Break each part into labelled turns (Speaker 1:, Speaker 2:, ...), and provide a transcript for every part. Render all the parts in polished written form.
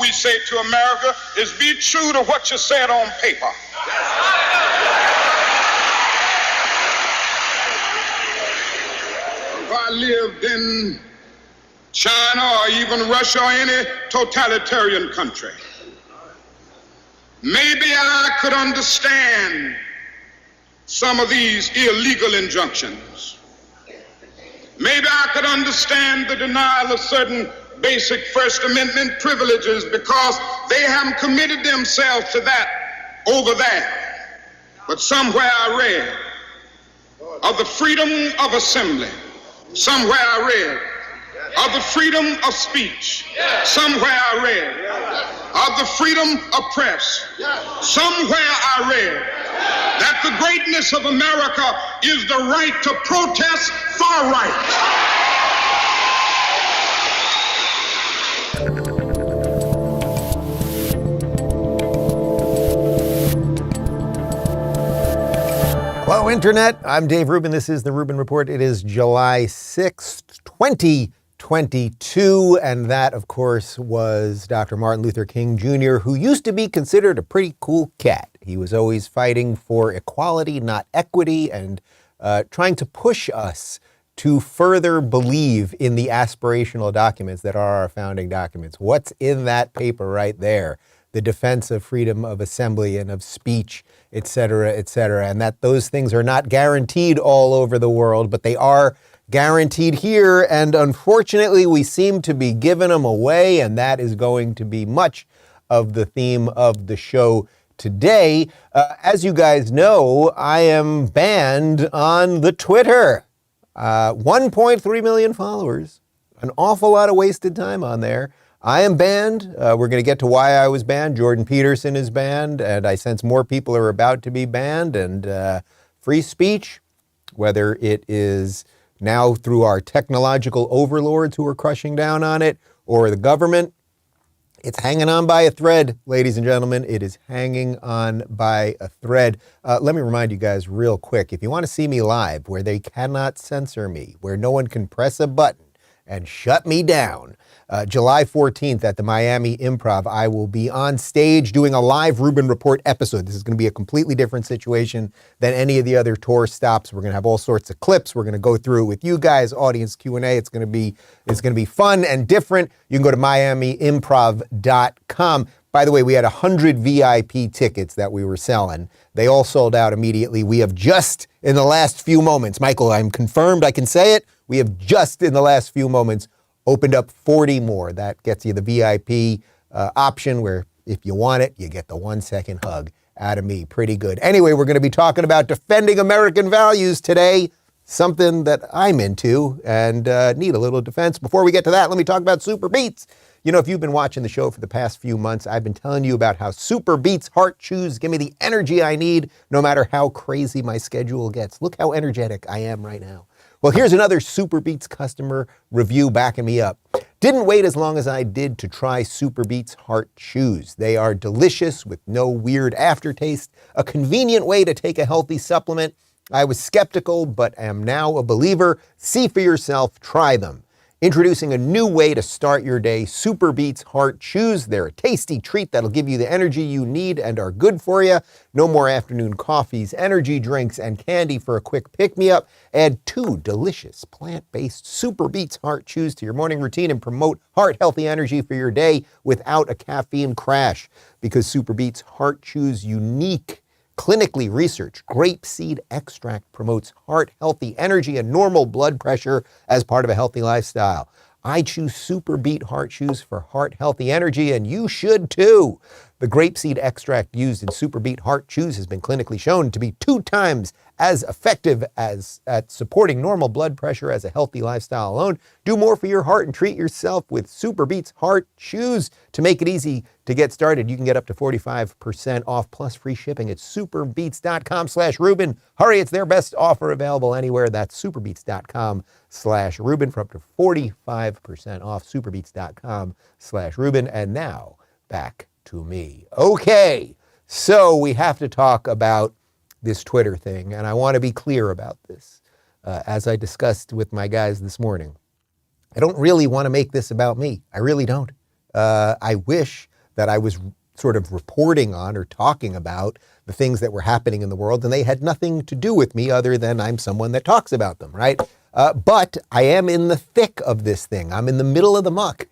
Speaker 1: we say to America is be true to what you said on paper. If I lived in China or even Russia or any totalitarian country, maybe I could understand some of these illegal injunctions. Maybe I could understand the denial of certain basic First Amendment privileges because they haven't committed themselves to that over there. But somewhere I read of the freedom of assembly. Somewhere I read of the freedom of speech. Somewhere I read of the freedom of press. Somewhere I read that the greatness of America is the right to protest far right.
Speaker 2: Hello, Internet. I'm Dave Rubin. This is the Rubin Report. It is July 6th, 2022. And that, of course, was Dr. Martin Luther King Jr., who used to be considered a pretty cool cat. He was always fighting for equality, not equity, and trying to push us to further believe in the aspirational documents that are our founding documents. What's in that paper right there? The defense of freedom of assembly and of speech, et cetera, and that those things are not guaranteed all over the world, but they are guaranteed here. And unfortunately, we seem to be giving them away, and that is going to be much of the theme of the show today. As you guys know, I am banned on the Twitter. 1.3 million followers, an awful lot of wasted time on there. I am banned. We're going to get to why I was banned. Jordan Peterson is banned, and I sense more people are about to be banned. And free speech, whether it is now through our technological overlords who are crushing down on it, or the government, it's hanging on by a thread, ladies and gentlemen. It is hanging on by a thread. Let me remind you guys real quick, if you want to see me live, where they cannot censor me, where no one can press a button and shut me down, July 14th at the Miami Improv, I will be on stage doing a live Rubin Report episode. This is going to be a completely different situation than any of the other tour stops. We're going to have all sorts of clips. We're going to go through it with you guys, audience Q&A. It's going to be fun and different. You can go to miamiimprov.com. By the way, we had 100 VIP tickets that we were selling. They all sold out immediately. We have just in the last few moments, Michael, I'm confirmed, I can say it. We have just in the last few moments opened up 40 more. That gets you the VIP option where if you want it, you get the 1-second hug out of me. Pretty good. Anyway, we're going to be talking about defending American values today, something that I'm into and need a little defense. Before we get to that, let me talk about SuperBeets. You know, if you've been watching the show for the past few months, I've been telling you about how SuperBeets Heart Chews give me the energy I need no matter how crazy my schedule gets. Look how energetic I am right now. Well, here's another SuperBeets customer review backing me up. Didn't wait as long as I did to try SuperBeets Heart Chews. They are delicious with no weird aftertaste, a convenient way to take a healthy supplement. I was skeptical, but am now a believer. See for yourself, try them. Introducing a new way to start your day, SuperBeets Heart Chews. They're a tasty treat that'll give you the energy you need and are good for you. No more afternoon coffees, energy drinks, and candy for a quick pick-me-up. Add 2 delicious plant-based SuperBeets Heart Chews to your morning routine and promote heart-healthy energy for your day without a caffeine crash. Because SuperBeets Heart Chews' unique clinically researched grapeseed extract promotes heart-healthy energy and normal blood pressure as part of a healthy lifestyle. I choose SuperBeets Heart Chews for heart-healthy energy, and you should too. The grapeseed extract used in SuperBeets Heart Chews has been clinically shown to be 2 times as effective as at supporting normal blood pressure as a healthy lifestyle alone. Do more for your heart and treat yourself with SuperBeets Heart Chews. To make it easy to get started, you can get up to 45% off plus free shipping at superbeets.com/Rubin. Hurry, it's their best offer available anywhere. That's superbeets.com/Rubin for up to 45% off. Superbeets.com/Rubin. And now back to me. Okay, so we have to talk about this Twitter thing, and I want to be clear about this. As I discussed with my guys this morning, I don't really want to make this about me. I really don't. I wish that I was sort of reporting on or talking about the things that were happening in the world, and they had nothing to do with me other than I'm someone that talks about them, right? But I am in the thick of this thing. I'm in the middle of the muck,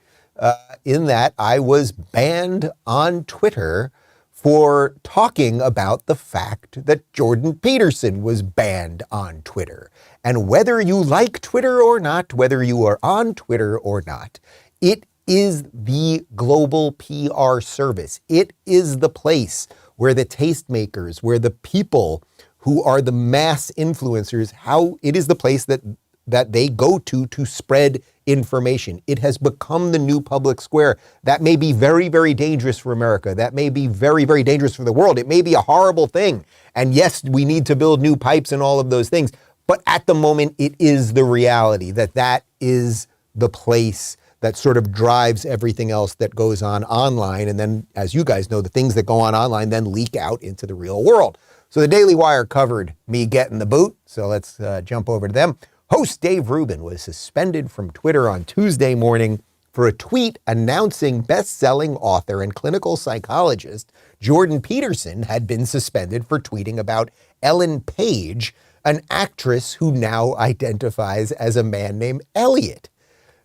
Speaker 2: in that I was banned on Twitter for talking about the fact that Jordan Peterson was banned on Twitter. And whether you like Twitter or not, whether you are on Twitter or not, it is the global PR service. It is the place where the tastemakers, where the people who are the mass influencers, how it is the place that they go to spread information. It has become the new public square. That may be very, very dangerous for America. That may be very, very dangerous for the world. It may be a horrible thing. And yes, we need to build new pipes and all of those things. But at the moment, it is the reality that is the place that sort of drives everything else that goes on online. And then, as you guys know, the things that go on online then leak out into the real world. So the Daily Wire covered me getting the boot. So let's jump over to them. Host Dave Rubin was suspended from Twitter on Tuesday morning for a tweet announcing best-selling author and clinical psychologist Jordan Peterson had been suspended for tweeting about Ellen Page, an actress who now identifies as a man named Elliot.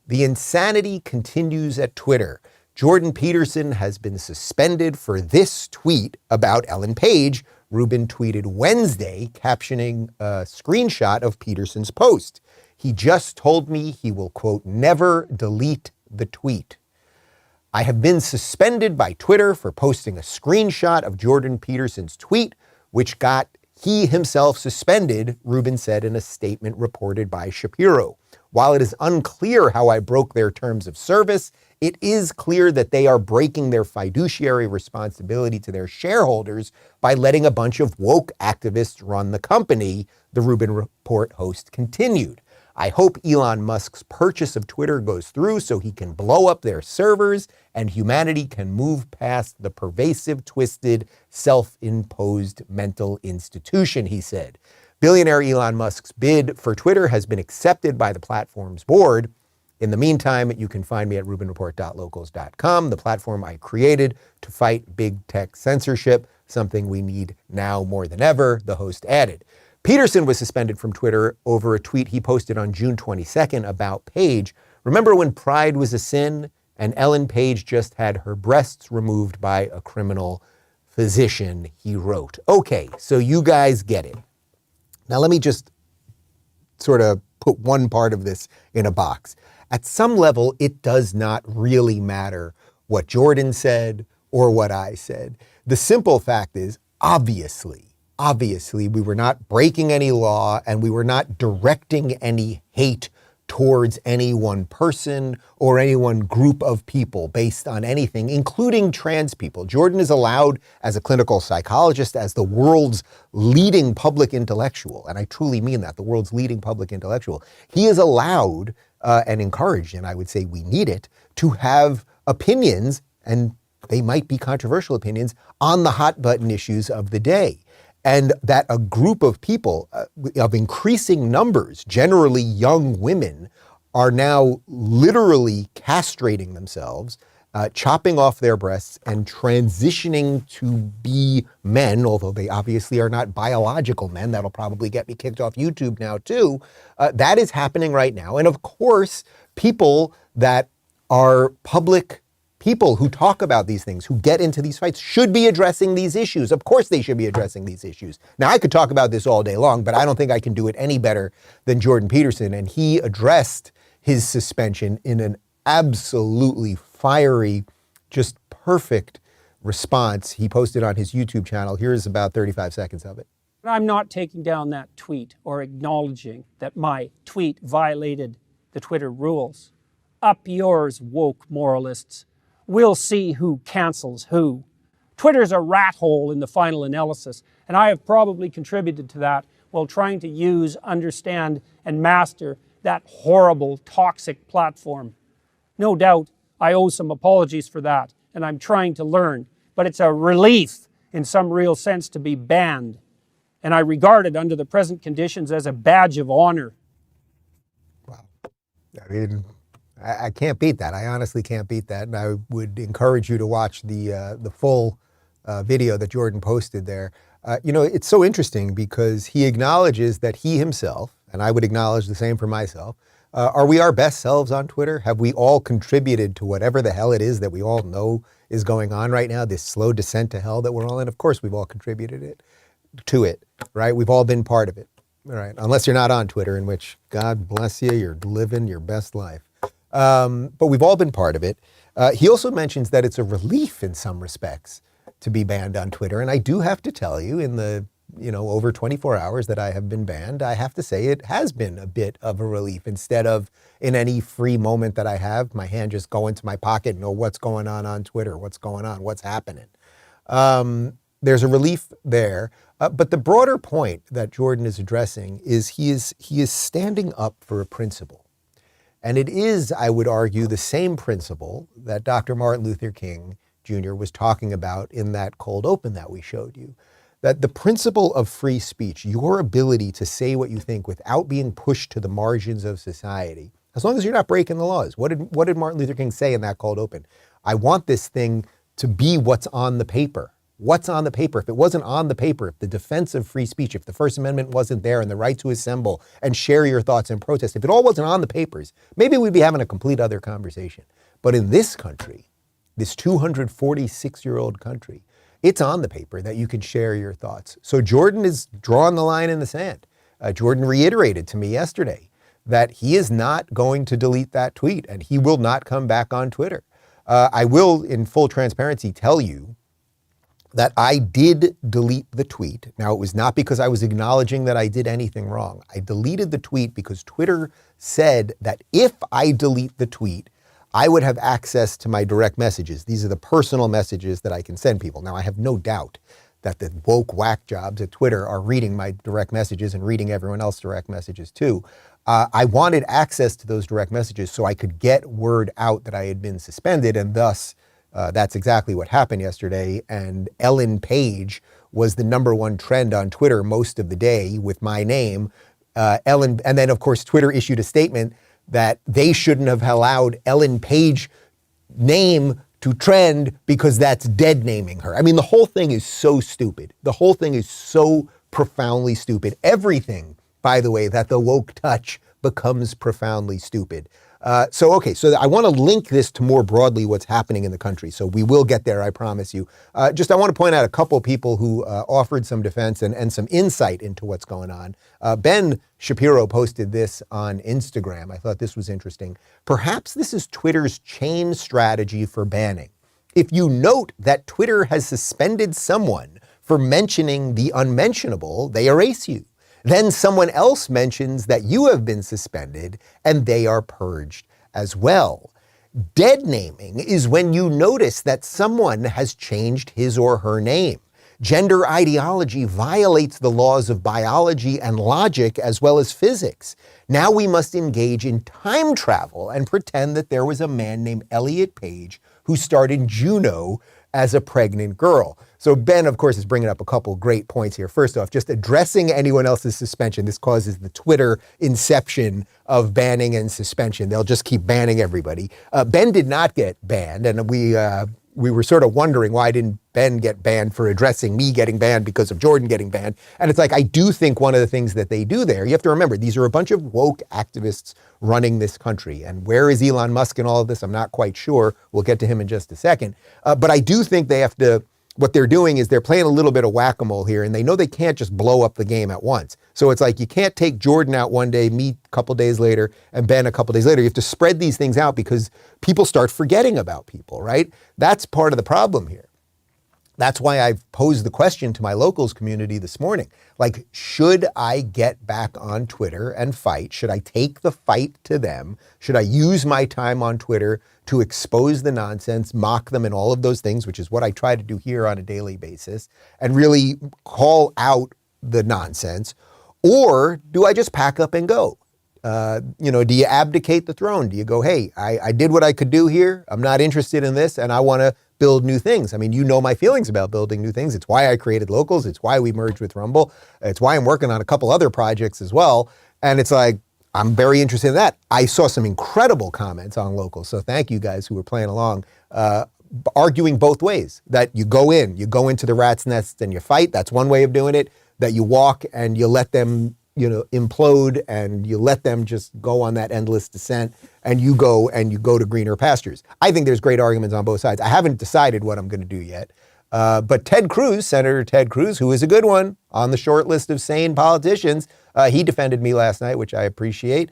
Speaker 2: The insanity continues at Twitter. Jordan Peterson has been suspended for this tweet about Ellen Page. Rubin tweeted Wednesday, captioning a screenshot of Peterson's post. He just told me he will, quote, never delete the tweet. I have been suspended by Twitter for posting a screenshot of Jordan Peterson's tweet, which got he himself suspended, Rubin said in a statement reported by Shapiro. While it is unclear how I broke their terms of service, it is clear that they are breaking their fiduciary responsibility to their shareholders by letting a bunch of woke activists run the company, the Rubin Report host continued. I hope Elon Musk's purchase of Twitter goes through so he can blow up their servers and humanity can move past the pervasive, twisted, self-imposed mental institution, he said. Billionaire Elon Musk's bid for Twitter has been accepted by the platform's board. In the meantime, you can find me at rubinreport.locals.com, the platform I created to fight big tech censorship, something we need now more than ever, the host added. Peterson was suspended from Twitter over a tweet he posted on June 22nd about Page. Remember when pride was a sin and Ellen Page just had her breasts removed by a criminal physician, he wrote. Okay, so you guys get it. Now let me just sort of put one part of this in a box. At some level, it does not really matter what Jordan said or what I said. The simple fact is, obviously, we were not breaking any law and we were not directing any hate towards any one person or any one group of people based on anything, including trans people. Jordan is allowed as a clinical psychologist, as the world's leading public intellectual, and I truly mean that, the world's leading public intellectual. He is allowed and encouraged, and I would say we need it, to have opinions, and they might be controversial opinions, on the hot button issues of the day. And that a group of people of increasing numbers, generally young women, are now literally castrating themselves, chopping off their breasts and transitioning to be men, although they obviously are not biological men. That'll probably get me kicked off YouTube now too. That is happening right now. And of course, people that are public people who talk about these things, who get into these fights, should be addressing these issues. Of course they should be addressing these issues. Now, I could talk about this all day long, but I don't think I can do it any better than Jordan Peterson. And he addressed his suspension in an absolutely fiery, just perfect response he posted on his YouTube channel. Here's about 35 seconds of it.
Speaker 3: I'm not taking down that tweet or acknowledging that my tweet violated the Twitter rules. Up yours, woke moralists. We'll see who cancels who. Twitter's a rat hole in the final analysis, and I have probably contributed to that while trying to use, understand, and master that horrible, toxic platform. No doubt, I owe some apologies for that, and I'm trying to learn, but it's a relief in some real sense to be banned, and I regard it under the present conditions as a badge of honor.
Speaker 2: Wow. I mean, I can't beat that. I honestly can't beat that. And I would encourage you to watch the full video that Jordan posted there. It's so interesting because he acknowledges that he himself, and I would acknowledge the same for myself, are we our best selves on Twitter? Have we all contributed to whatever the hell it is that we all know is going on right now, this slow descent to hell that we're all in? Of course, we've all contributed to it, right? We've all been part of it, right? Unless you're not on Twitter, in which, God bless you, you're living your best life. But we've all been part of it. He also mentions that it's a relief in some respects to be banned on Twitter. And I do have to tell you, in the over 24 hours that I have been banned, I have to say it has been a bit of a relief. Instead of in any free moment that I have, my hand just go into my pocket and know what's going on Twitter, what's going on, what's happening. There's a relief there. But the broader point that Jordan is addressing is he is standing up for a principle. And it is, I would argue, the same principle that Dr. Martin Luther King Jr. was talking about in that cold open that we showed you. That the principle of free speech, your ability to say what you think without being pushed to the margins of society, as long as you're not breaking the laws. What did Martin Luther King say in that cold open? I want this thing to be what's on the paper. What's on the paper? If it wasn't on the paper, if the defense of free speech, if the First Amendment wasn't there and the right to assemble and share your thoughts and protest, if it all wasn't on the papers, maybe we'd be having a complete other conversation. But in this country, this 246-year-old country, it's on the paper that you can share your thoughts. So Jordan is drawing the line in the sand. Jordan reiterated to me yesterday that he is not going to delete that tweet and he will not come back on Twitter. I will, in full transparency, tell you that I did delete the tweet. Now, it was not because I was acknowledging that I did anything wrong. I deleted the tweet because Twitter said that if I delete the tweet, I would have access to my direct messages. These are the personal messages that I can send people. Now, I have no doubt that the woke whack jobs at Twitter are reading my direct messages and reading everyone else's direct messages too. I wanted access to those direct messages so I could get word out that I had been suspended, and thus that's exactly what happened yesterday. And Ellen Page was the #1 trend on Twitter most of the day with my name. Ellen, and then of course Twitter issued a statement that they shouldn't have allowed Ellen Page name to trend because that's dead naming her. I mean, the whole thing is so stupid. The whole thing is so profoundly stupid. Everything, by the way, that the woke touch becomes profoundly stupid. So I want to link this to more broadly what's happening in the country. So we will get there, I promise you. I want to point out a couple people who offered some defense and some insight into what's going on. Ben Shapiro posted this on Instagram. I thought this was interesting. Perhaps this is Twitter's chain strategy for banning. If you note that Twitter has suspended someone for mentioning the unmentionable, they erase you. Then someone else mentions that you have been suspended and they are purged as well. Dead naming is when you notice that someone has changed his or her name. Gender ideology violates the laws of biology and logic as well as physics. Now we must engage in time travel and pretend that there was a man named Elliot Page who starred in Juno as a pregnant girl. So Ben, of course, is bringing up a couple great points here. First off, just addressing anyone else's suspension. This causes the Twitter inception of banning and suspension. They'll just keep banning everybody. Ben did not get banned, and we were sort of wondering why didn't Ben get banned for addressing me getting banned because of Jordan getting banned. And it's like, I do think one of the things that they do there, you have to remember, these are a bunch of woke activists running this country. And where is Elon Musk in all of this? I'm not quite sure. We'll get to him in just a second. But I do think they have to, what they're doing is they're playing a little bit of whack-a-mole here, and they know they can't just blow up the game at once. So it's like you can't take Jordan out one day, me a couple days later, and Ben a couple days later. You have to spread these things out because people start forgetting about people, right? That's part of the problem here. That's why I've posed the question to my locals community this morning. Like, should I get back on Twitter and fight? Should I take the fight to them? Should I use my time on Twitter to expose the nonsense, mock them and all of those things, which is what I try to do here on a daily basis, and really call out the nonsense? Or do I just pack up and go? Do you abdicate the throne? Do you go, hey, I did what I could do here. I'm not interested in this, and I want to build new things. I mean, you know my feelings about building new things. It's why I created Locals. It's why we merged with Rumble. It's why I'm working on a couple other projects as well. And it's like, I'm very interested in that. I saw some incredible comments on local, so thank you guys who were playing along, arguing both ways. That you go into the rat's nest and you fight. That's one way of doing it. That you walk and you let them, implode, and you let them just go on that endless descent, and you go to greener pastures. I think there's great arguments on both sides. I haven't decided what I'm going to do yet. But Ted Cruz, Senator Ted Cruz, who is a good one on the short list of sane politicians, he defended me last night, which I appreciate.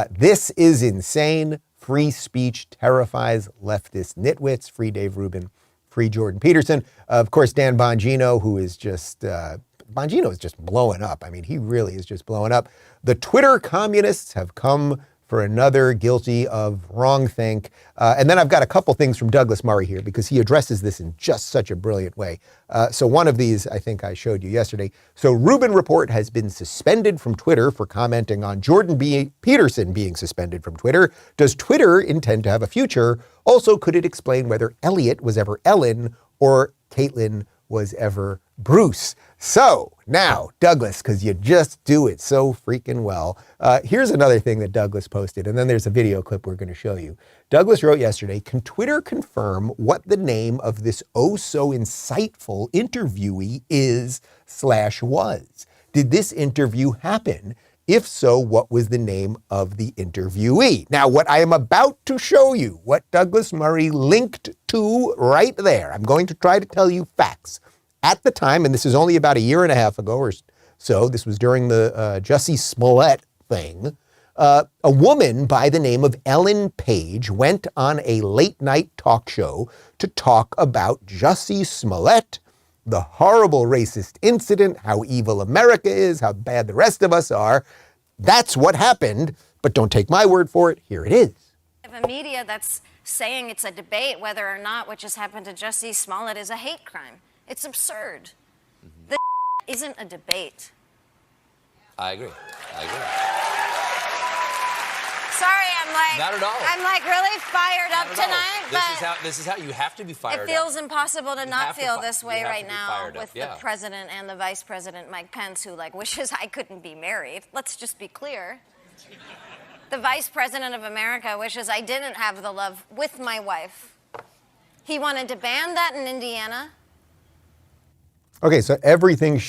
Speaker 2: This is insane. Free speech terrifies leftist nitwits. Free Dave Rubin, free Jordan Peterson. Of course, Dan Bongino, who is just, Bongino is just blowing up. I mean, he really is just blowing up. The Twitter communists have come for another guilty of wrongthink. And then I've got a couple things from Douglas Murray here because he addresses this in just such a brilliant way. So one of these I think I showed you yesterday. So Rubin Report has been suspended from Twitter for commenting on Jordan Peterson being suspended from Twitter. Does Twitter intend to have a future? Also, could it explain whether Elliot was ever Ellen or Caitlyn was ever Bruce? So now, Douglas, because you just do it so freaking well. Here's another thing that Douglas posted, and then there's a video clip we're going to show you. Douglas wrote yesterday, can Twitter confirm what the name of this so insightful interviewee is/was? Did this interview happen? If so, what was the name of the interviewee? Now, what I am about to show you, what Douglas Murray linked to right there, I'm going to try to tell you facts. At the time, and this is only about a year and a half ago or so, this was during the Jussie Smollett thing, a woman by the name of Ellen Page went on a late night talk show to talk about Jussie Smollett, the horrible racist incident, how evil America is, how bad the rest of us are. That's what happened, but don't take my word for it. Here it is.
Speaker 4: A media that's saying it's a debate whether or not what just happened to Jussie Smollett is a hate crime. It's absurd. The isn't a debate.
Speaker 5: I agree.
Speaker 4: Sorry,
Speaker 5: Not at all.
Speaker 4: I'm really fired up tonight.
Speaker 5: This is how you have to be fired up.
Speaker 4: It feels impossible to not feel this way right now with
Speaker 5: the
Speaker 4: president and the vice president, Mike Pence, who wishes I couldn't be married. Let's just be clear. The vice president of America wishes I didn't have the love with my wife. He wanted to ban that in Indiana.
Speaker 2: Okay, so everything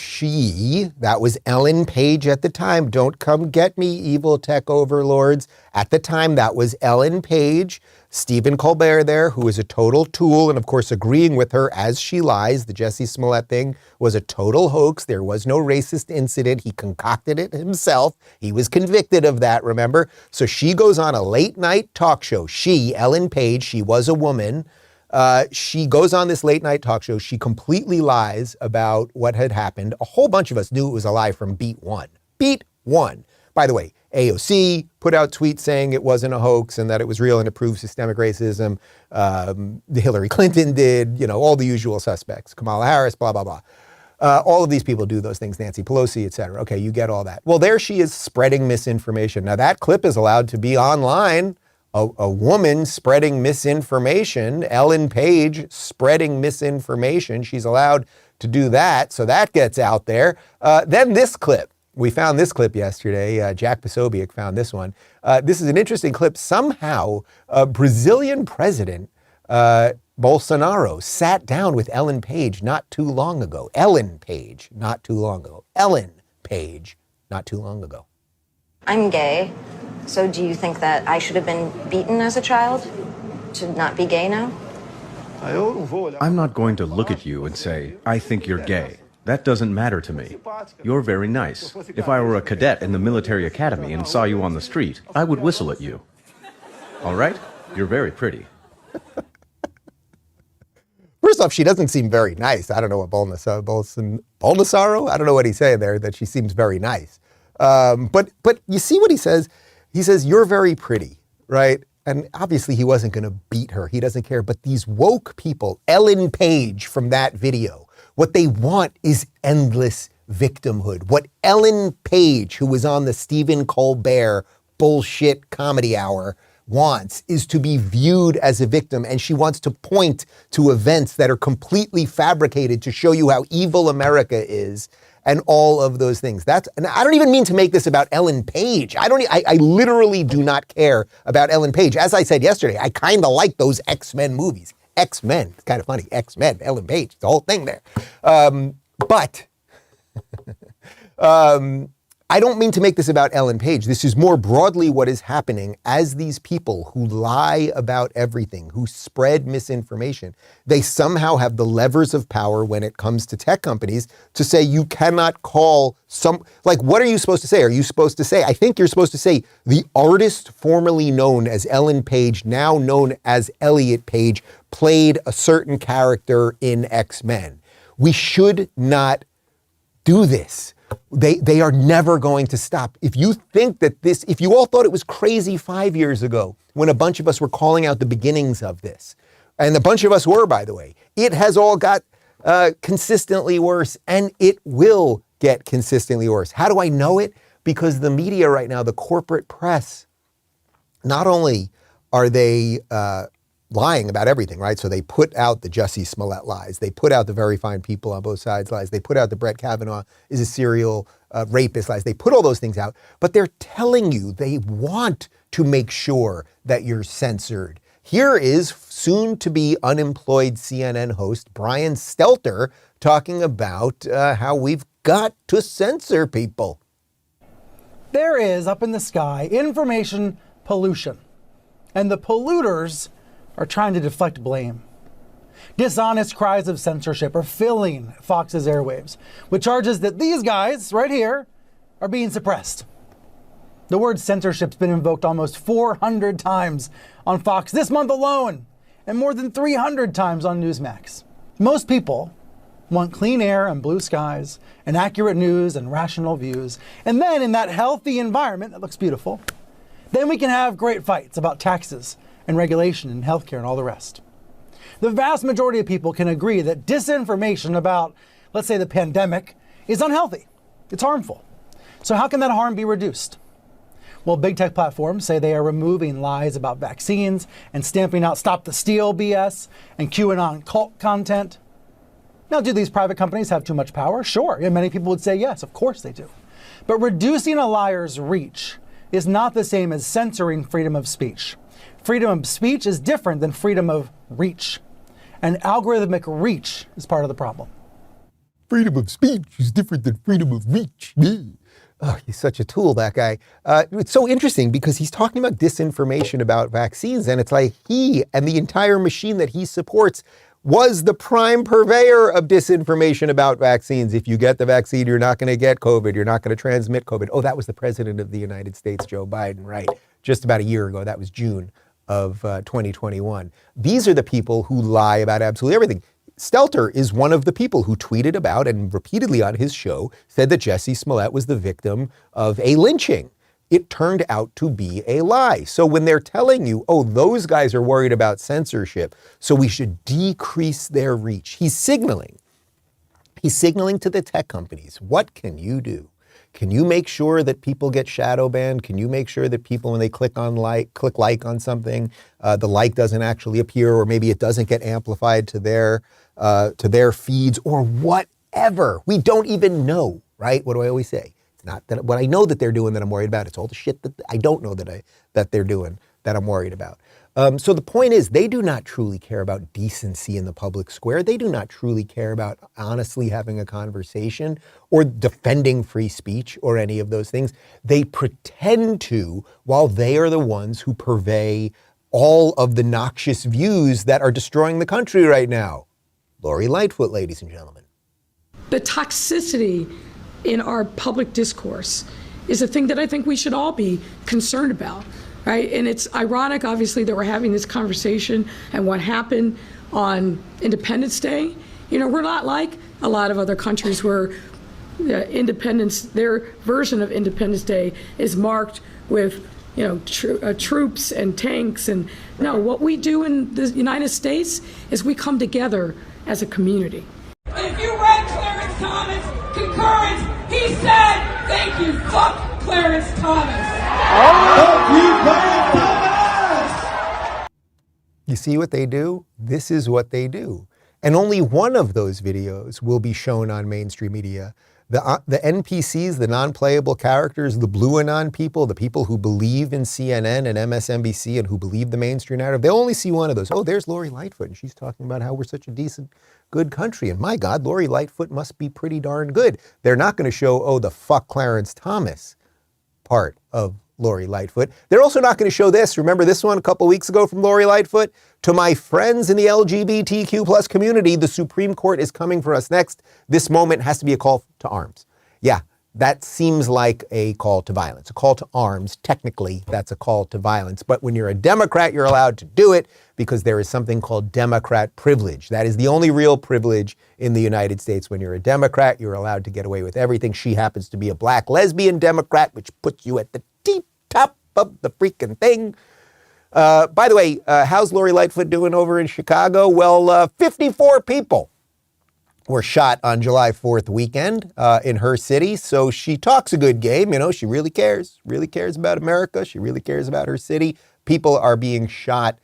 Speaker 2: that was Ellen Page at the time. Don't come get me, evil tech overlords. At the time, that was Ellen Page. Stephen Colbert there, who is a total tool, and of course agreeing with her as she lies. The Jussie Smollett thing was a total hoax. There was no racist incident. He concocted it himself. He was convicted of that, remember? So she goes on a late night talk show. Ellen Page, she was a woman. She goes on this late night talk show. She completely lies about what had happened. A whole bunch of us knew it was a lie from beat one. Beat one. By the way, AOC put out tweets saying it wasn't a hoax and that it was real and it proved systemic racism. Hillary Clinton did, all the usual suspects. Kamala Harris, blah, blah, blah. All of these people do those things, Nancy Pelosi, et cetera. Okay, you get all that. Well, there she is spreading misinformation. Now that clip is allowed to be online. A woman spreading misinformation, Ellen Page spreading misinformation. She's allowed to do that, so that gets out there. Then this clip. We found this clip yesterday. Jack Posobiec found this one. This is an interesting clip. Somehow, Brazilian President Bolsonaro sat down with Ellen Page not too long ago. Ellen Page, not too long ago. Ellen Page, not too long ago.
Speaker 4: I'm gay, so do you think that I should have been beaten as a child to not be gay now?
Speaker 6: I'm not going to look at you and say, I think you're gay. That doesn't matter to me. You're very nice. If I were a cadet in the military academy and saw you on the street, I would whistle at you. All right? You're very pretty.
Speaker 2: First off, she doesn't seem very nice. I don't know what Bolsonaro? I don't know what he's saying there, that she seems very nice. But you see what he says? He says, you're very pretty, right? And obviously he wasn't going to beat her. He doesn't care. But these woke people, Ellen Page from that video, what they want is endless victimhood. What Ellen Page, who was on the Stephen Colbert bullshit comedy hour, wants is to be viewed as a victim, and she wants to point to events that are completely fabricated to show you how evil America is and all of those things. And I don't even mean to make this about Ellen Page. I literally do not care about Ellen Page. As I said yesterday, I kind of like those X-Men movies. X-Men, it's kind of funny. X-Men, Ellen Page, the whole thing there. But I don't mean to make this about Ellen Page. This is more broadly what is happening as these people who lie about everything, who spread misinformation, they somehow have the levers of power when it comes to tech companies to say you cannot call like, what are you supposed to say? Are you supposed to say, I think you're supposed to say, the artist formerly known as Ellen Page, now known as Elliot Page, played a certain character in X-Men. We should not do this. They are never going to stop. If you think that if you all thought it was crazy 5 years ago when a bunch of us were calling out the beginnings of this, and a bunch of us were, by the way, it has all got consistently worse, and it will get consistently worse. How do I know it? Because the media right now, the corporate press, not only are they lying about everything, right? So they put out the Jussie Smollett lies. They put out the very fine people on both sides lies. They put out the Brett Kavanaugh is a serial rapist lies. They put all those things out, but they're telling you they want to make sure that you're censored. Here is soon-to-be unemployed CNN host Brian Stelter talking about how we've got to censor people.
Speaker 7: There is, up in the sky, information pollution, and the polluters are trying to deflect blame. Dishonest cries of censorship are filling Fox's airwaves with charges that these guys right here are being suppressed. The word censorship's been invoked almost 400 times on Fox this month alone, and more than 300 times on Newsmax. Most people want clean air and blue skies, and accurate news and rational views, and then in that healthy environment that looks beautiful, then we can have great fights about taxes and regulation and healthcare and all the rest. The vast majority of people can agree that disinformation about, let's say, the pandemic is unhealthy. It's harmful. So how can that harm be reduced? Well, big tech platforms say they are removing lies about vaccines and stamping out Stop the Steal BS and QAnon cult content. Now, do these private companies have too much power? Sure. And many people would say yes, of course they do. But reducing a liar's reach is not the same as censoring freedom of speech. Freedom of speech is different than freedom of reach. And algorithmic reach is part of the problem.
Speaker 2: Freedom of speech is different than freedom of reach. Oh, he's such a tool, that guy. It's so interesting because he's talking about disinformation about vaccines, and it's like he and the entire machine that he supports was the prime purveyor of disinformation about vaccines. If you get the vaccine, you're not going to get COVID. You're not going to transmit COVID. Oh, that was the president of the United States, Joe Biden, right? Just about a year ago. That was June of 2021. These are the people who lie about absolutely everything. Stelter is one of the people who tweeted about and repeatedly on his show said that Jussie Smollett was the victim of a lynching. It turned out to be a lie. So when they're telling you, oh, those guys are worried about censorship, so we should decrease their reach, he's signaling to the tech companies, what can you do? Can you make sure that people get shadow banned? Can you make sure that people, when they click like on something, the like doesn't actually appear, or maybe it doesn't get amplified to their feeds, or whatever? We don't even know, right? What do I always say? It's not that what I know that they're doing that I'm worried about. It's all the shit that I don't know that they're doing that I'm worried about. So the point is, they do not truly care about decency in the public square. They do not truly care about honestly having a conversation or defending free speech or any of those things. They pretend to, while they are the ones who purvey all of the noxious views that are destroying the country right now. Lori Lightfoot, ladies and gentlemen.
Speaker 8: The toxicity in our public discourse is a thing that I think we should all be concerned about. Right? And it's ironic, obviously, that we're having this conversation and what happened on Independence Day. You know, we're not like a lot of other countries where their version of Independence Day is marked with, troops and tanks. And no, what we do in the United States is we come together as a community.
Speaker 9: If you read Clarence Thomas' concurrence, he said, thank you, fuck Clarence Thomas.
Speaker 10: Fuck you, Clarence Thomas!
Speaker 2: You see what they do? This is what they do. And only one of those videos will be shown on mainstream media. The NPCs, the non-playable characters, the blue anon people, the people who believe in CNN and MSNBC and who believe the mainstream narrative, they'll only see one of those. Oh, there's Lori Lightfoot, and she's talking about how we're such a decent, good country. And my God, Lori Lightfoot must be pretty darn good. They're not going to show, oh, the fuck Clarence Thomas part of Lori Lightfoot. They're also not going to show this. Remember this one a couple weeks ago from Lori Lightfoot? To my friends in the LGBTQ plus community, the Supreme Court is coming for us next. This moment has to be a call to arms. Yeah, that seems like a call to violence. A call to arms, technically, that's a call to violence. But when you're a Democrat, you're allowed to do it because there is something called Democrat privilege. That is the only real privilege in the United States. When you're a Democrat, you're allowed to get away with everything. She happens to be a black lesbian Democrat, which puts you at the deep top of the freaking thing. By the way, how's Lori Lightfoot doing over in Chicago? Well, 54 people were shot on July 4th weekend in her city. So she talks a good game. You know, she really cares about America. She really cares about her city. People are being shot,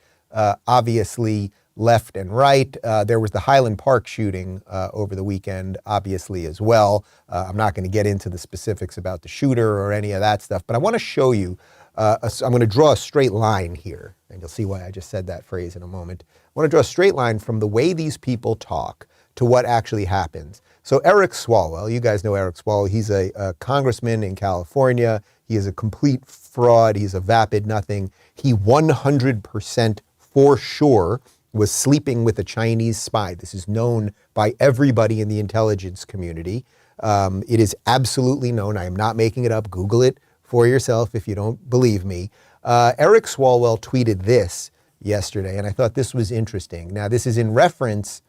Speaker 2: obviously, left and right. There was the Highland Park shooting over the weekend, obviously, as well. I'm not going to get into the specifics about the shooter or any of that stuff, but I want to show you. I'm going to draw a straight line here, and you'll see why I just said that phrase in a moment. I want to draw a straight line from the way these people talk to what actually happens. So Eric Swalwell, you guys know Eric Swalwell. He's a congressman in California. He is a complete fraud. He's a vapid nothing. He 100% for sure was sleeping with a Chinese spy. This is known by everybody in the intelligence community. It is absolutely known. I am not making it up. Google it for yourself if you don't believe me. Eric Swalwell tweeted this yesterday, and I thought this was interesting. Now, this is in reference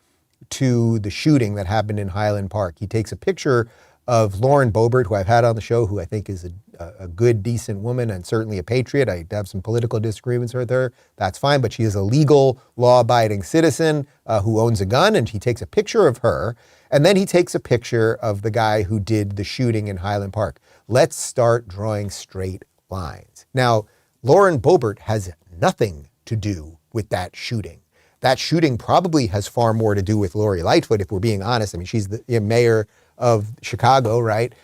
Speaker 2: to the shooting that happened in Highland Park. He takes a picture of Lauren Boebert, who I've had on the show, who I think is a good, decent woman and certainly a patriot. I have some political disagreements with her. That's fine, but she is a legal, law-abiding citizen who owns a gun, and he takes a picture of her, and then he takes a picture of the guy who did the shooting in Highland Park. Let's start drawing straight lines. Now, Lauren Boebert has nothing to do with that shooting. That shooting probably has far more to do with Lori Lightfoot, if we're being honest. I mean, she's the mayor of Chicago, right?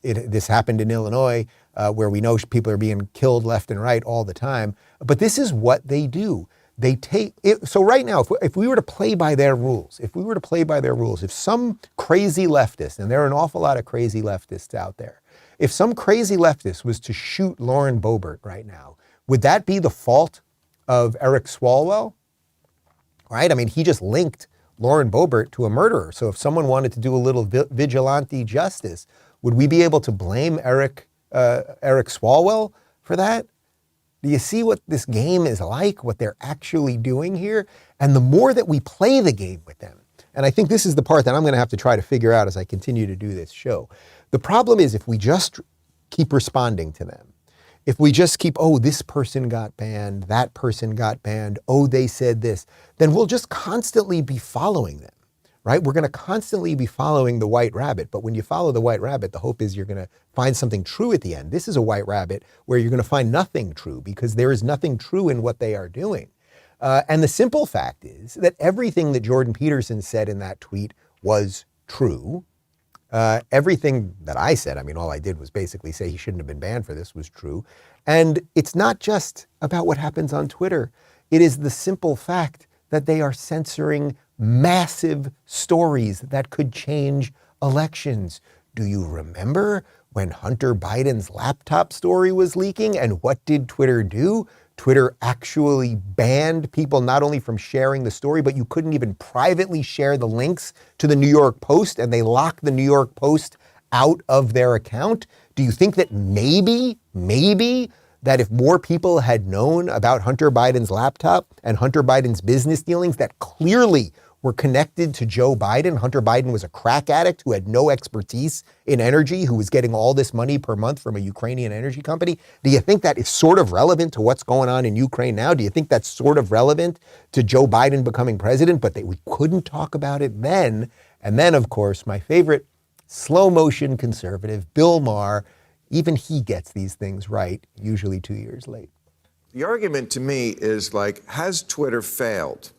Speaker 2: This happened in Illinois, where we know people are being killed left and right all the time. But this is what they do. They take it. So right now, if we were to play by their rules, if some crazy leftist, and there are an awful lot of crazy leftists out there, if some crazy leftist was to shoot Lauren Boebert right now, would that be the fault of Eric Swalwell? Right? I mean, he just linked Lauren Boebert to a murderer. So if someone wanted to do a little vigilante justice, would we be able to blame Eric Swalwell for that? Do you see what this game is like, what they're actually doing here? And the more that we play the game with them, and I think this is the part that I'm going to have to try to figure out as I continue to do this show. The problem is if we just keep responding to them, if we just keep, oh, this person got banned, that person got banned, oh, they said this, then we'll just constantly be following them, right? We're going to constantly be following the white rabbit. But when you follow the white rabbit, the hope is you're going to find something true at the end. This is a white rabbit where you're going to find nothing true because there is nothing true in what they are doing. And the simple fact is that everything that Jordan Peterson said in that tweet was true. Everything that I said, I mean, all I did was basically say he shouldn't have been banned for this, was true. And it's not just about what happens on Twitter. It is the simple fact that they are censoring massive stories that could change elections. Do you remember when Hunter Biden's laptop story was leaking? And what did Twitter do? Twitter actually banned people not only from sharing the story, but you couldn't even privately share the links to the New York Post, and they locked the New York Post out of their account. Do you think that maybe that if more people had known about Hunter Biden's laptop and Hunter Biden's business dealings that clearly were connected to Joe Biden. Hunter Biden was a crack addict who had no expertise in energy, who was getting all this money per month from a Ukrainian energy company. Do you think that is sort of relevant to what's going on in Ukraine now? Do you think that's sort of relevant to Joe Biden becoming president? But we couldn't talk about it then. And then, of course, my favorite slow motion conservative, Bill Maher, even he gets these things right, usually 2 years late.
Speaker 10: The argument to me is like, has Twitter failed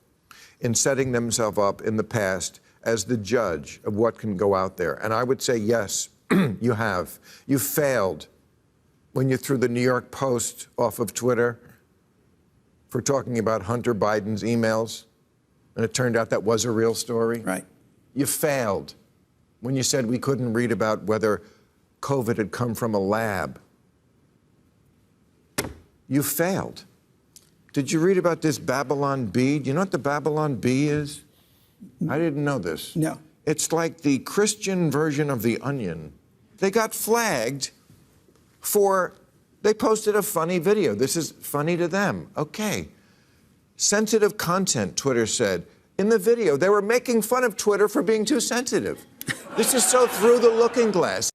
Speaker 10: in setting themselves up in the past as the judge of what can go out there? And I would say, yes, you have. You failed when you threw the New York Post off of Twitter for talking about Hunter Biden's emails, and it turned out that was a real story.
Speaker 11: Right.
Speaker 10: You failed when you said we couldn't read about whether COVID had come from a lab. You failed. Did you read about this Babylon Bee? Do you know what the Babylon Bee is? I didn't know this.
Speaker 11: No.
Speaker 10: It's like the Christian version of The Onion. They got flagged they posted a funny video. This is funny to them. Okay. Sensitive content, Twitter said. In the video, they were making fun of Twitter for being too sensitive. This is so through the looking glass.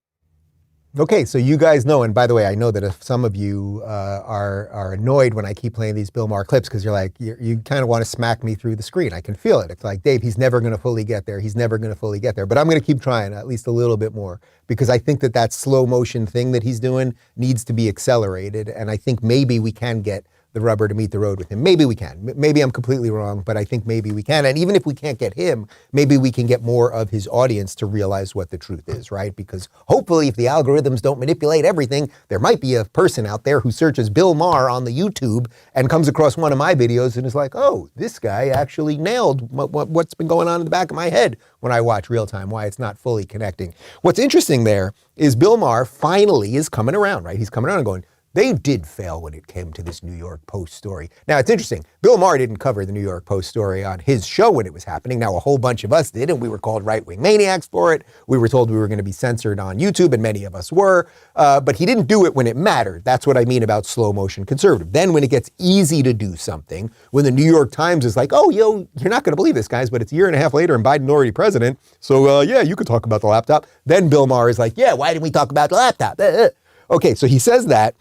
Speaker 2: Okay, so you guys know, and by the way, I know that if some of you are annoyed when I keep playing these Bill Maher clips because you're like, you kind of want to smack me through the screen. I can feel it. It's like, Dave, he's never going to fully get there. He's never going to fully get there. But I'm going to keep trying at least a little bit more because I think that slow motion thing that he's doing needs to be accelerated. And I think maybe we can get the rubber to meet the road with him. Maybe we can. Maybe I'm completely wrong, but I think maybe we can. And even if we can't get him, maybe we can get more of his audience to realize what the truth is, right? Because hopefully if the algorithms don't manipulate everything, there might be a person out there who searches Bill Maher on the YouTube and comes across one of my videos and is like, oh, this guy actually nailed what's been going on in the back of my head when I watch real time, why it's not fully connecting. What's interesting there is Bill Maher finally is coming around, right? He's coming around and going, they did fail when it came to this New York Post story. Now, it's interesting. Bill Maher didn't cover the New York Post story on his show when it was happening. Now, a whole bunch of us did, and we were called right-wing maniacs for it. We were told we were going to be censored on YouTube, and many of us were. But he didn't do it when it mattered. That's what I mean about slow-motion conservative. Then when it gets easy to do something, when the New York Times is like, oh, you're not going to believe this, guys, but it's a year and a half later and Biden already president. So, yeah, you could talk about the laptop. Then Bill Maher is like, yeah, why didn't we talk about the laptop? Okay, so he says that.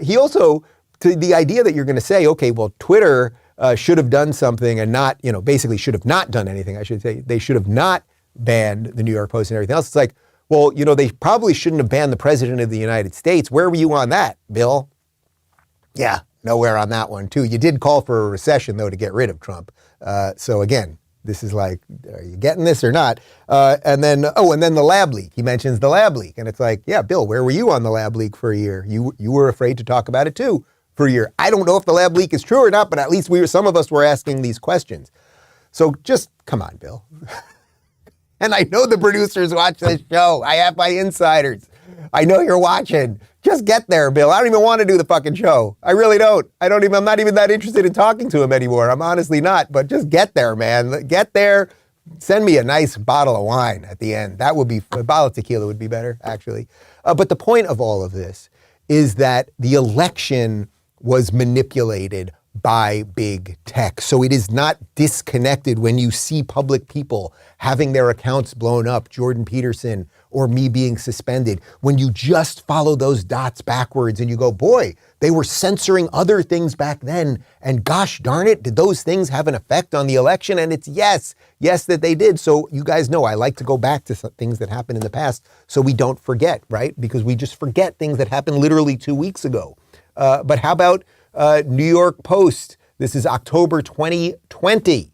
Speaker 2: He also, to the idea that you're going to say, okay, well, Twitter should have done something and not, basically should have not done anything. I should say they should have not banned the New York Post and everything else. It's like, well, they probably shouldn't have banned the president of the United States. Where were you on that, Bill? Yeah, nowhere on that one, too. You did call for a recession, though, to get rid of Trump. So again, this is like, are you getting this or not? And then the lab leak. He mentions the lab leak. And it's like, yeah, Bill, where were you on the lab leak for a year? You were afraid to talk about it too for a year. I don't know if the lab leak is true or not, but at least some of us were asking these questions. So just come on, Bill. And I know the producers watch this show. I have my insiders. I know you're watching. Just get there, Bill. I don't even want to do the fucking show. I really don't. I'm not even that interested in talking to him anymore. I'm honestly not, but just get there, man. Get there. Send me a nice bottle of wine at the end. A bottle of tequila would be better, actually. But the point of all of this is that the election was manipulated by big tech. So it is not disconnected when you see public people having their accounts blown up, Jordan Peterson or me being suspended. When you just follow those dots backwards and you go, boy, they were censoring other things back then. And gosh darn it, did those things have an effect on the election? And it's yes that they did. So you guys know I like to go back to some things that happened in the past so we don't forget, right? Because we just forget things that happened literally 2 weeks ago. But how about New York Post? This is October 2020.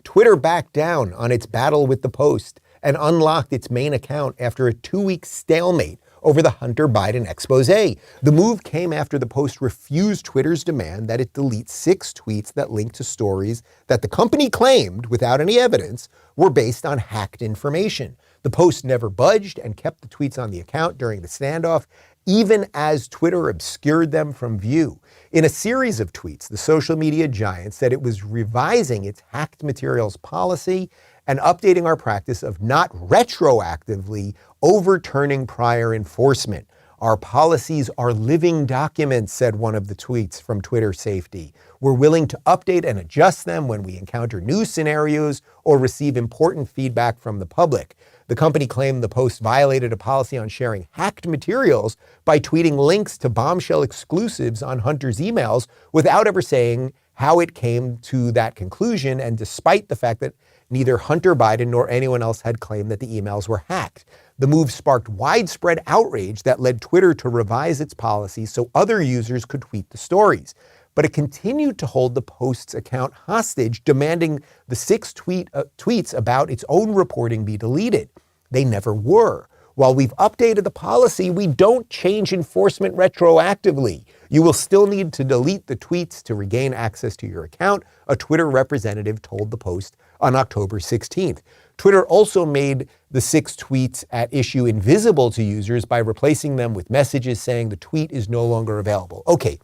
Speaker 2: Twitter backed down on its battle with the Post and unlocked its main account after a 2-week stalemate over the Hunter Biden expose. The move came after the Post refused Twitter's demand that it delete 6 tweets that linked to stories that the company claimed, without any evidence, were based on hacked information. The Post never budged and kept the tweets on the account during the standoff, even as Twitter obscured them from view. In a series of tweets, the social media giant said it was revising its hacked materials policy and updating our practice of not retroactively overturning prior enforcement. Our policies are living documents, said one of the tweets from Twitter Safety. We're willing to update and adjust them when we encounter new scenarios or receive important feedback from the public. The company claimed the Post violated a policy on sharing hacked materials by tweeting links to bombshell exclusives on Hunter's emails without ever saying how it came to that conclusion, and despite the fact that neither Hunter Biden nor anyone else had claimed that the emails were hacked. The move sparked widespread outrage that led Twitter to revise its policy so other users could tweet the stories. but it continued to hold the Post's account hostage, demanding the 6 tweets about its own reporting be deleted. They never were. While we've updated the policy, we don't change enforcement retroactively. You will still need to delete the tweets to regain access to your account, a Twitter representative told the Post on October 16th. Twitter also made the 6 tweets at issue invisible to users by replacing them with messages saying the tweet is no longer available. Okay,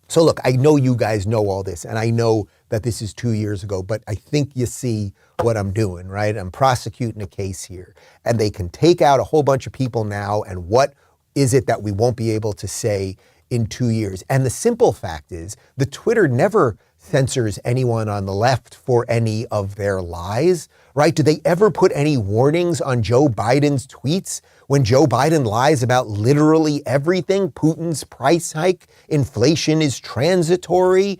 Speaker 2: so look, I know you guys know all this, and I know that this is 2 years ago, but I think you see what I'm doing, right? I'm prosecuting a case here, and they can take out a whole bunch of people now, and what is it that we won't be able to say in 2 years? And the simple fact is, the Twitter never censors anyone on the left for any of their lies, right? Do they ever put any warnings on Joe Biden's tweets when Joe Biden lies about literally everything? Putin's price hike, inflation is transitory,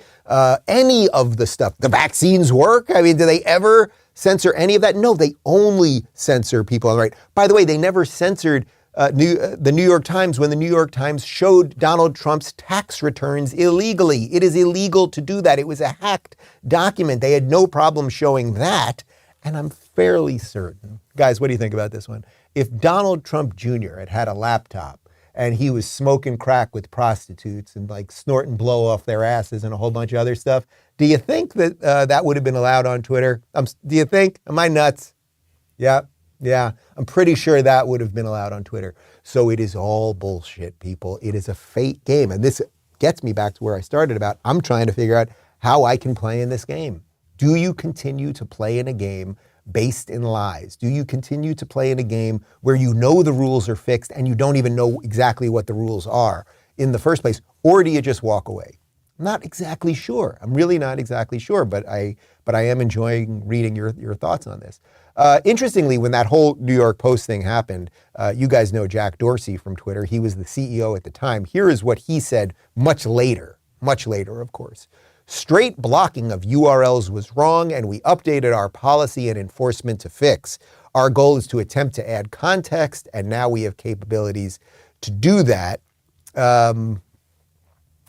Speaker 2: any of the stuff, the vaccines work? I mean, do they ever censor any of that? No, they only censor people on the right. By the way, they never censored the New York Times when the New York Times showed Donald Trump's tax returns illegally. It is illegal to do that. It was a hacked document. They had no problem showing that. And I'm fairly certain, guys, what do you think about this one? If Donald Trump Jr. had a laptop and he was smoking crack with prostitutes and like snorting blow off their asses and a whole bunch of other stuff, do you think that that would have been allowed on Twitter? Do you think? Am I nuts? Yeah. I'm pretty sure that would have been allowed on Twitter. So it is all bullshit, people. It is a fake game. And this gets me back to where I started about, I'm trying to figure out how I can play in this game. Do you continue to play in a game based in lies? Do you continue to play in a game where you know the rules are fixed and you don't even know exactly what the rules are in the first place? Or do you just walk away? I'm not exactly sure. I'm really not exactly sure, but I am enjoying reading your thoughts on this. Interestingly, when that whole New York Post thing happened, you guys know Jack Dorsey from Twitter. He was the CEO at the time. Here is what he said much later, of course. Straight blocking of URLs was wrong, and we updated our policy and enforcement to fix. Our goal is to attempt to add context, and now we have capabilities to do that.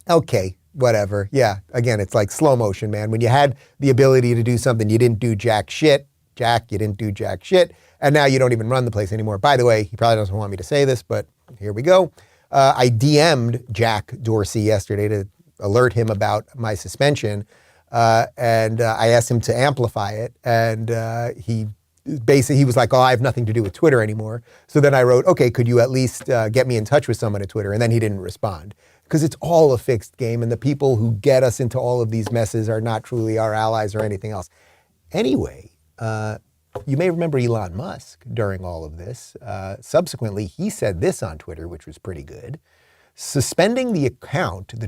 Speaker 2: Okay, whatever. Yeah, again, it's like slow motion, man. When you had the ability to do something, you didn't do jack shit. Jack, you didn't do jack shit, and now you don't even run the place anymore. By the way, he probably doesn't want me to say this, but here we go. I DM'd Jack Dorsey yesterday to alert him about my suspension, and I asked him to amplify it, and he was like, oh, I have nothing to do with Twitter anymore. So then I wrote, okay, could you at least get me in touch with someone at Twitter? And then he didn't respond, because it's all a fixed game, and the people who get us into all of these messes are not truly our allies or anything else. Anyway, you may remember Elon Musk during all of this. Subsequently, he said this on Twitter, which was pretty good. Suspending the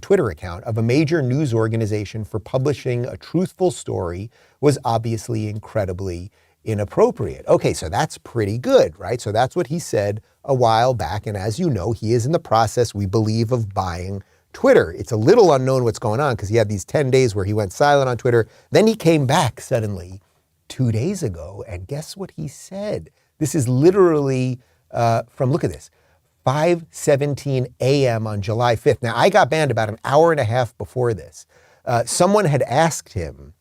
Speaker 2: Twitter account of a major news organization for publishing a truthful story was obviously incredibly inappropriate. Okay, so that's pretty good, right? So that's what he said a while back. And as you know, he is in the process, we believe, of buying Twitter. It's a little unknown what's going on because he had these 10 days where he went silent on Twitter. Then he came back suddenly 2 days ago, and guess what he said? This is literally look at this, 5:17 a.m. on July 5th. Now, I got banned about an hour and a half before this. Someone had asked him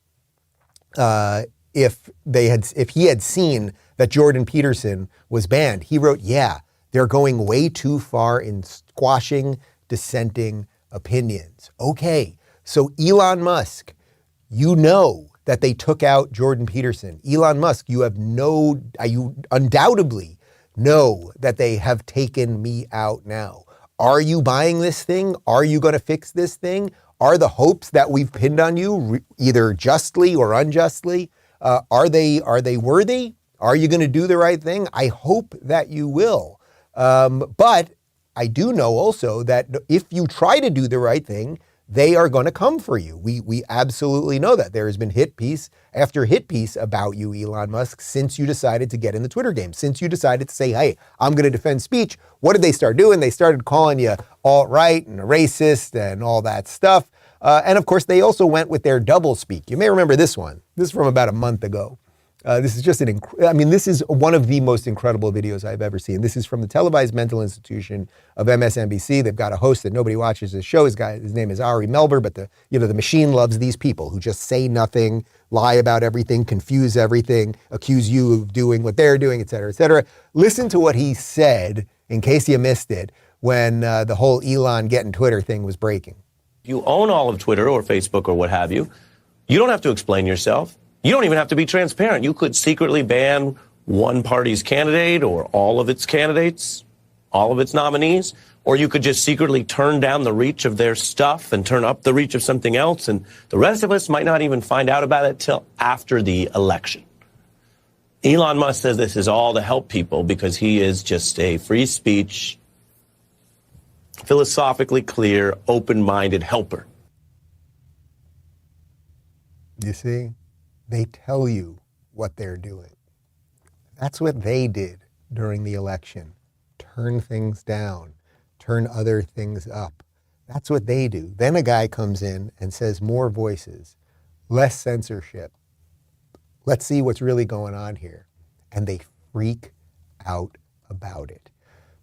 Speaker 2: if he had seen that Jordan Peterson was banned. He wrote, yeah, they're going way too far in squashing dissenting opinions. Okay, so Elon Musk, you know that they took out Jordan Peterson. Elon Musk, you undoubtedly know that they have taken me out now. Are you buying this thing? Are you going to fix this thing? Are the hopes that we've pinned on you, either justly or unjustly, are they worthy? Are you going to do the right thing? I hope that you will. But I do know also that if you try to do the right thing, they are going to come for you. We absolutely know that. There has been hit piece after hit piece about you, Elon Musk, since you decided to get in the Twitter game, since you decided to say, hey, I'm going to defend speech. What did they start doing? They started calling you alt-right and a racist and all that stuff. And of course, they also went with their double speak. You may remember this one. This is from about a month ago. This is just this is one of the most incredible videos I've ever seen. This is from the televised mental institution of MSNBC. They've got a host that nobody watches this show. His name is Ari Melber, but the machine loves these people who just say nothing, lie about everything, confuse everything, accuse you of doing what they're doing, et cetera, et cetera. Listen to what he said, in case you missed it, when the whole Elon getting Twitter thing was breaking.
Speaker 11: You own all of Twitter or Facebook or what have you. You don't have to explain yourself. You don't even have to be transparent. You could secretly ban one party's candidate or all of its candidates, all of its nominees, or you could just secretly turn down the reach of their stuff and turn up the reach of something else, and the rest of us might not even find out about it till after the election. Elon Musk says this is all to help people because he is just a free speech, philosophically clear, open-minded helper.
Speaker 2: You see? They tell you what they're doing. That's what they did during the election. Turn things down, turn other things up. That's what they do. Then a guy comes in and says more voices, less censorship. Let's see what's really going on here. And they freak out about it.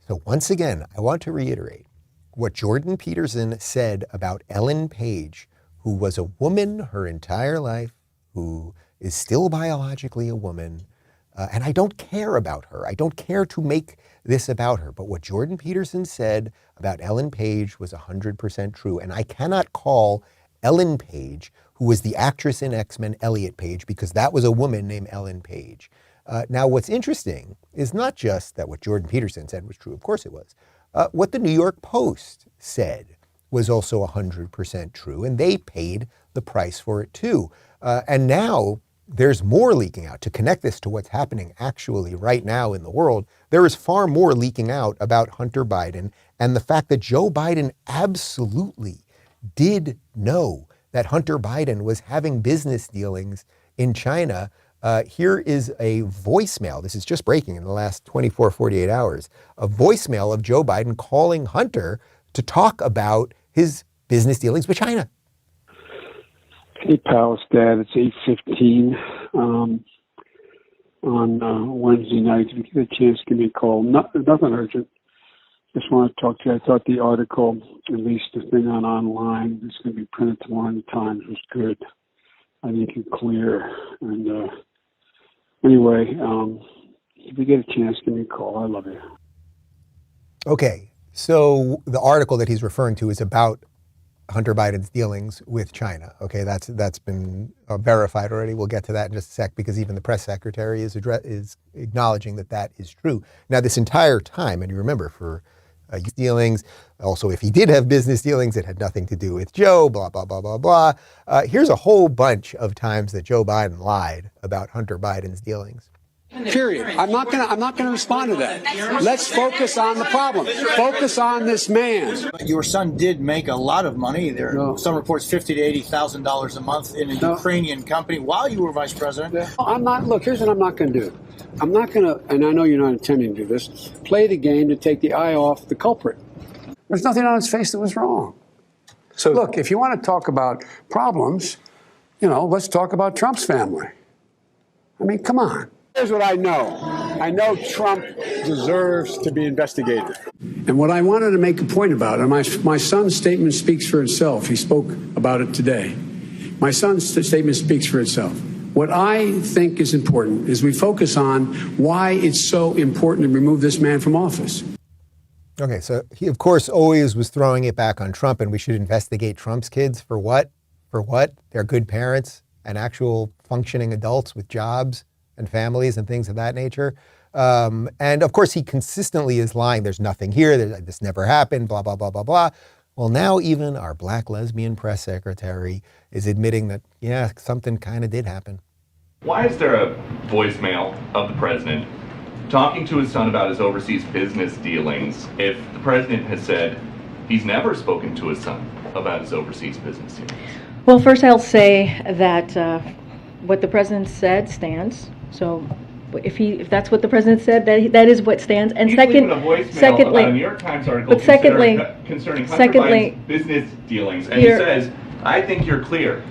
Speaker 2: So once again, I want to reiterate what Jordan Peterson said about Ellen Page, who was a woman her entire life, who is still biologically a woman, and I don't care about her. I don't care to make this about her. But what Jordan Peterson said about Ellen Page was 100% true. And I cannot call Ellen Page, who was the actress in X-Men, Elliot Page, because that was a woman named Ellen Page. Now, what's interesting is not just that what Jordan Peterson said was true. Of course it was. What the New York Post said was also 100% true, and they paid the price for it too. And now there's more leaking out. To connect this to what's happening actually right now in the world, there is far more leaking out about Hunter Biden and the fact that Joe Biden absolutely did know that Hunter Biden was having business dealings in China. Here is a voicemail. This is just breaking in the last 24, 48 hours. A voicemail of Joe Biden calling Hunter to talk about his business dealings with China.
Speaker 12: Hey, pal, it's Dad. It's 8:15 on Wednesday night. If you get a chance, give me a call. Nothing urgent. Just want to talk to you. I thought the article, at least the thing online, it's going to be printed tomorrow in the Times, was good. I think it's clear. And anyway, if you get a chance, give me a call. I love you.
Speaker 2: Okay, so the article that he's referring to is about Hunter Biden's dealings with China. Okay, that's been verified already. We'll get to that in just a sec, because even the press secretary is acknowledging that that is true. Now, this entire time, and you remember, for dealings, also if he did have business dealings, it had nothing to do with Joe, blah, blah, blah, blah, blah. Here's a whole bunch of times that Joe Biden lied about Hunter Biden's dealings.
Speaker 13: Period. I'm not gonna respond to that. Let's focus on the problem. Focus on this man.
Speaker 14: Your son did make a lot of money. Some reports $50,000 to $80,000 a month in a Ukrainian company while you were vice president.
Speaker 13: I'm not. Look, here's what I'm not going to do. I'm not going to, and I know you're not intending to do this, play the game to take the eye off the culprit. There's nothing on his face that was wrong. So look, if you want to talk about problems, let's talk about Trump's family. I mean, come on. Here's what I know. I know Trump deserves to be investigated. And what I wanted to make a point about, and my son's statement speaks for itself. He spoke about it today. My son's statement speaks for itself. What I think is important is we focus on why it's so important to remove this man from office.
Speaker 2: Okay, so he, of course, always was throwing it back on Trump, and we should investigate Trump's kids for what? For what? They're good parents and actual functioning adults with jobs and families and things of that nature. And of course, he consistently is lying. There's nothing here. This never happened, blah, blah, blah, blah, blah. Well, now even our black lesbian press secretary is admitting that, yeah, something kind of did happen.
Speaker 15: Why is there a voicemail of the president talking to his son about his overseas business dealings if the president has said he's never spoken to his son about his overseas business dealings?
Speaker 16: Well, first I'll say that what the president said stands. So if that's what the president said, that is what stands. And secondly,
Speaker 15: about a New York Times article concerning Hunter Biden's business dealings, and he says, "I think you're clear."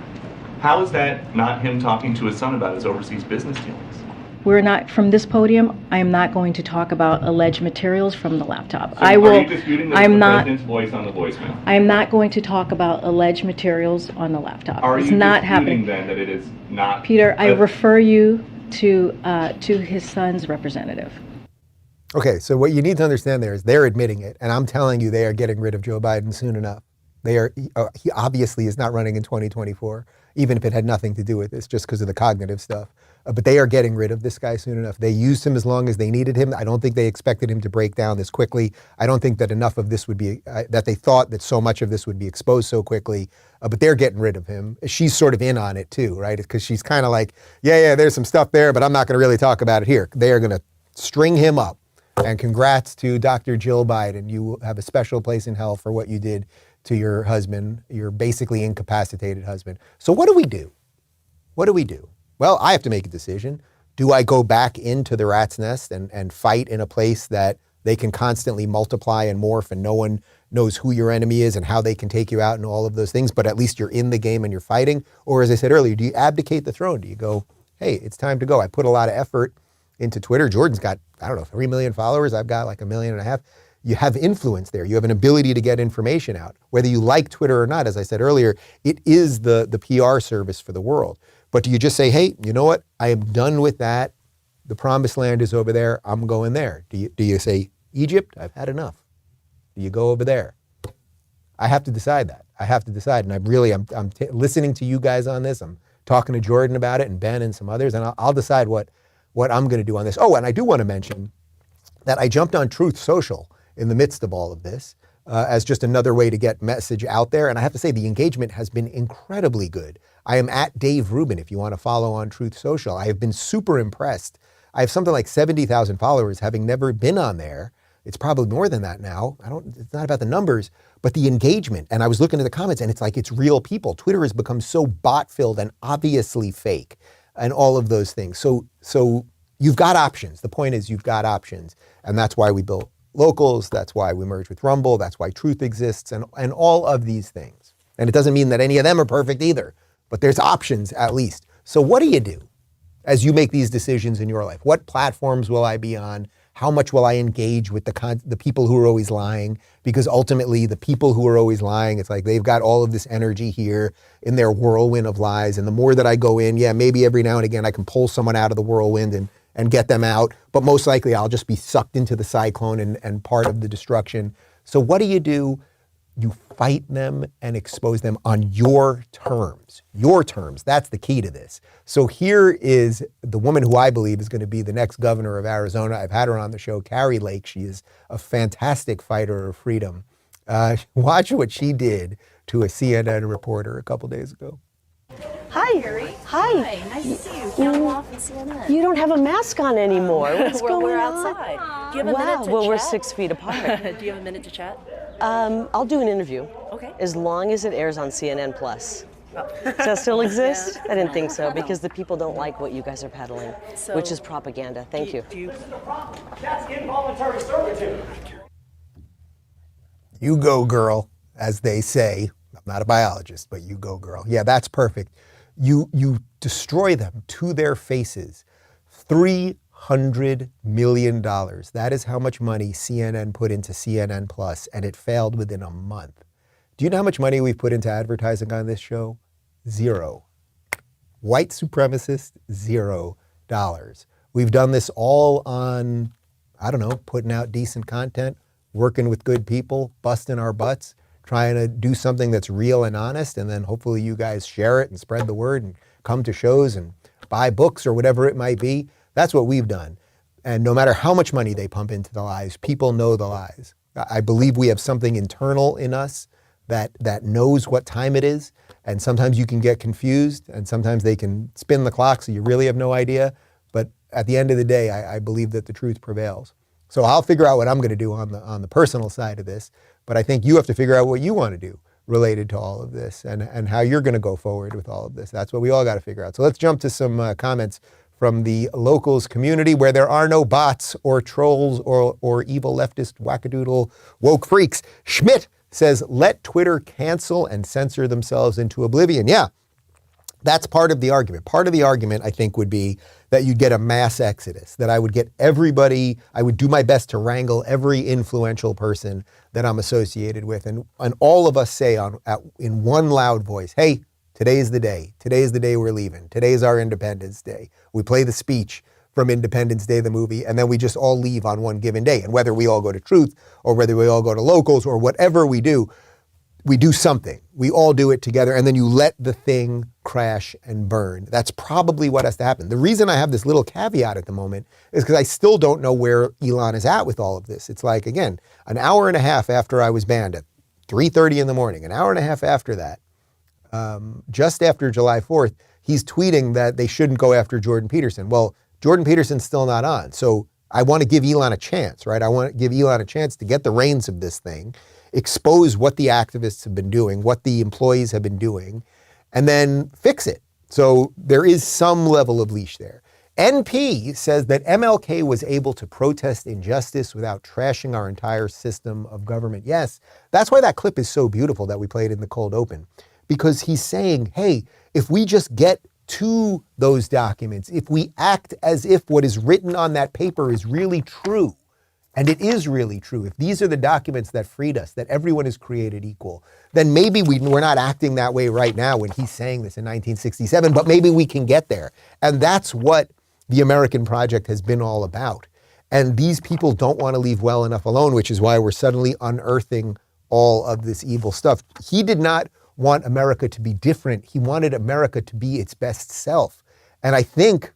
Speaker 15: How is that not him talking to his son about his overseas business dealings?
Speaker 16: We're not, from this podium, I am not going to talk about alleged materials from the laptop.
Speaker 15: So are you disputing that the president's voice on the voicemail?
Speaker 16: I am not going to talk about alleged materials on the laptop.
Speaker 15: Are
Speaker 16: It's
Speaker 15: you
Speaker 16: not
Speaker 15: disputing
Speaker 16: happening.
Speaker 15: then that it is not?
Speaker 16: Peter, I refer you to his son's representative.
Speaker 2: Okay, so what you need to understand there is they're admitting it, and I'm telling you they are getting rid of Joe Biden soon enough. He obviously is not running in 2024, even if it had nothing to do with this, just because of the cognitive stuff. But they are getting rid of this guy soon enough. They used him as long as they needed him. I don't think they expected him to break down this quickly. I don't think that enough of this would be, that they thought that so much of this would be exposed so quickly, but they're getting rid of him. She's sort of in on it too, right? Because she's kind of like, yeah, there's some stuff there, but I'm not gonna really talk about it here. They are gonna string him up. And congrats to Dr. Jill Biden. You have a special place in hell for what you did to your husband, your basically incapacitated husband. So what do we do? What do we do? Well, I have to make a decision. Do I go back into the rat's nest and fight in a place that they can constantly multiply and morph and no one knows who your enemy is and how they can take you out and all of those things, but at least you're in the game and you're fighting? Or as I said earlier, do you abdicate the throne? Do you go, hey, it's time to go. I put a lot of effort into Twitter. Jordan's got, 3 million followers. I've got like 1.5 million. You have influence there. You have an ability to get information out. Whether you like Twitter or not, as I said earlier, it is the PR service for the world. But do you just say, hey, you know what? I am done with that. The promised land is over there. I'm going there. Do you say, Egypt, I've had enough? Do you go over there? I have to decide that. I have to decide. And I'm listening to you guys on this. I'm talking to Jordan about it and Ben and some others, and I'll decide what I'm going to do on this. Oh, and I do want to mention that I jumped on Truth Social in the midst of all of this as just another way to get message out there. And I have to say the engagement has been incredibly good. I am at Dave Rubin if you want to follow on Truth Social. I have been super impressed. I have something like 70,000 followers, having never been on there. It's probably more than that now. It's not about the numbers, but the engagement. And I was looking at the comments and it's like it's real people. Twitter has become so bot-filled and obviously fake and all of those things. So you've got options. The point is you've got options. And that's why we built Locals. That's why we merged with Rumble. That's why Truth exists and all of these things. And it doesn't mean that any of them are perfect either, but there's options at least. So what do you do as you make these decisions in your life? What platforms will I be on? How much will I engage with the people who are always lying? Because ultimately the people who are always lying, it's like they've got all of this energy here in their whirlwind of lies. And the more that I go in, yeah, maybe every now and again I can pull someone out of the whirlwind and get them out. But most likely I'll just be sucked into the cyclone and part of the destruction. So what do? You fight them and expose them on your terms. Your terms, that's the key to this. So here is the woman who I believe is going to be the next governor of Arizona. I've had her on the show, Carrie Lake. She is a fantastic fighter of freedom. Watch what she did to a CNN reporter a couple days ago.
Speaker 17: Hi.
Speaker 18: Carrie.
Speaker 17: Hi.
Speaker 18: Nice to see you. Counting off in CNN.
Speaker 17: You don't have a mask on anymore. What's going
Speaker 18: we're
Speaker 17: on?
Speaker 18: outside. Do you have a minute to chat?
Speaker 17: Well, we're 6 feet apart.
Speaker 18: Do you have a minute to chat?
Speaker 17: I'll do an interview.
Speaker 18: Okay.
Speaker 17: As long as it airs on CNN Plus. Does that still exist? I didn't think so, because the people don't like what you guys are peddling, which is propaganda. Thank you.
Speaker 19: That's involuntary servitude.
Speaker 2: You go, girl, as they say. I'm not a biologist, but you go, girl. Yeah, that's perfect. You destroy them to their faces. $300 million. That is how much money CNN put into CNN Plus, and it failed within a month. Do you know how much money we've put into advertising on this show? Zero. White supremacist, $0. We've done this all on, putting out decent content, working with good people, busting our butts, trying to do something that's real and honest, and then hopefully you guys share it and spread the word and come to shows and buy books or whatever it might be. That's what we've done. And no matter how much money they pump into the lies, people know the lies. I believe we have something internal in us that knows what time it is, and sometimes you can get confused, and sometimes they can spin the clock so you really have no idea. But at the end of the day, I believe that the truth prevails. So I'll figure out what I'm going to do on the personal side of this, but I think you have to figure out what you want to do related to all of this and how you're going to go forward with all of this. That's what we all got to figure out. So let's jump to some comments from the Locals community, where there are no bots or trolls or evil leftist wackadoodle woke freaks. Schmidt says, let Twitter cancel and censor themselves into oblivion. Yeah, That's part of the argument. Part of the argument, I think, would be that you'd get a mass exodus, that I would get everybody, I would do my best to wrangle every influential person that I'm associated with. And all of us say in one loud voice, hey, today's the day. Today's the day we're leaving. Today's our Independence Day. We play the speech from Independence Day, the movie, and then we just all leave on one given day. And whether we all go to Truth or whether we all go to Locals or whatever we do something. We all do it together, and then you let the thing crash and burn. That's probably what has to happen. The reason I have this little caveat at the moment is because I still don't know where Elon is at with all of this. It's like, again, an hour and a half after I was banned at 3:30 in the morning, an hour and a half after that, just after July 4th, he's tweeting that they shouldn't go after Jordan Peterson. Well, Jordan Peterson's still not on, so I want to give Elon a chance, right? I want to give Elon a chance to get the reins of this thing, expose what the activists have been doing, what the employees have been doing, and then fix it. So there is some level of leash there. NP says that MLK was able to protest injustice without trashing our entire system of government. Yes, that's why that clip is so beautiful that we played in the cold open, because he's saying, hey, if we just get to those documents, if we act as if what is written on that paper is really true, and it is really true, if these are the documents that freed us, that everyone is created equal, then maybe we're not acting that way right now when he's saying this in 1967, but maybe we can get there. And that's what the American project has been all about. And these people don't want to leave well enough alone, which is why we're suddenly unearthing all of this evil stuff. He did not want America to be different. He wanted America to be its best self. And I think